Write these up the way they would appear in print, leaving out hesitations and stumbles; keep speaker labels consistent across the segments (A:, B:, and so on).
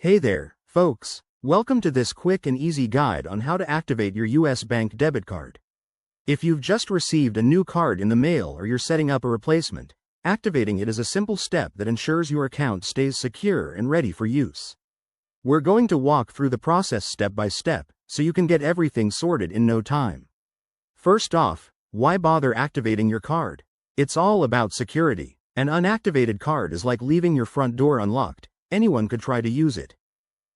A: Hey there, folks. Welcome to this quick and easy guide on how to activate your U.S. bank debit card. If you've just received a new card in the mail or you're setting up a replacement, activating it is a simple step that ensures your account stays secure and ready for use. We're going to walk through the process step by step, so you can get everything sorted in no time. First off, why bother activating your card? It's all about security. An unactivated card is like leaving your front door unlocked. Anyone could try to use it.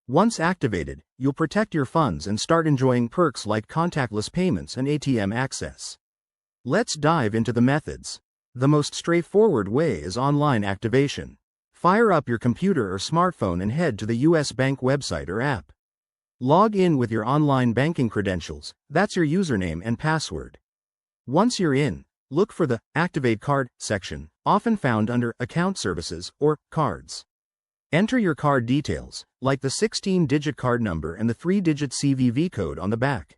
A: Once activated, you'll protect your funds and start enjoying perks like contactless payments and ATM access. Let's dive into the methods. The most straightforward way is online activation. Fire up your computer or smartphone and head to the U.S. Bank website or app. Log in with your online banking credentials, that's your username and password. Once you're in, look for the Activate Card section, often found under Account Services or Cards. Enter your card details, like the 16-digit card number and the 3-digit CVV code on the back.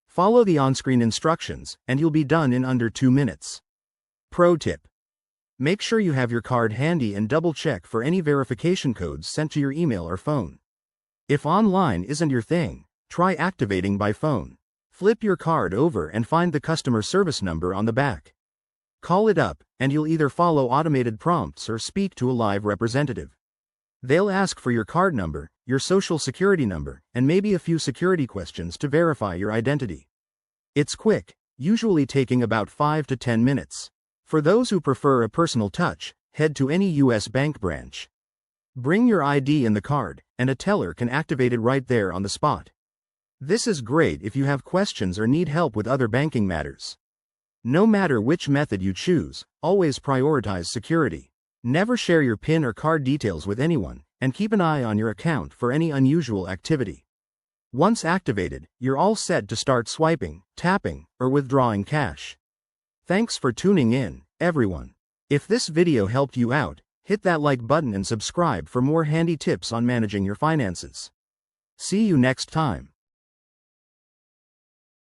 A: Follow the on-screen instructions, and you'll be done in under 2 minutes. Pro tip: make sure you have your card handy and double-check for any verification codes sent to your email or phone. If online isn't your thing, try activating by phone. Flip your card over and find the customer service number on the back. Call it up, and you'll either follow automated prompts or speak to a live representative. They'll ask for your card number, your social security number, and maybe a few security questions to verify your identity. It's quick, usually taking about 5 to 10 minutes. For those who prefer a personal touch, head to any U.S. bank branch. Bring your ID in the card, and a teller can activate it right there on the spot. This is great if you have questions or need help with other banking matters. No matter which method you choose, always prioritize security. Never share your PIN or card details with anyone, and keep an eye on your account for any unusual activity. Once activated, you're all set to start swiping, tapping, or withdrawing cash. Thanks for tuning in, everyone. If this video helped you out, hit that like button and subscribe for more handy tips on managing your finances. See you next time.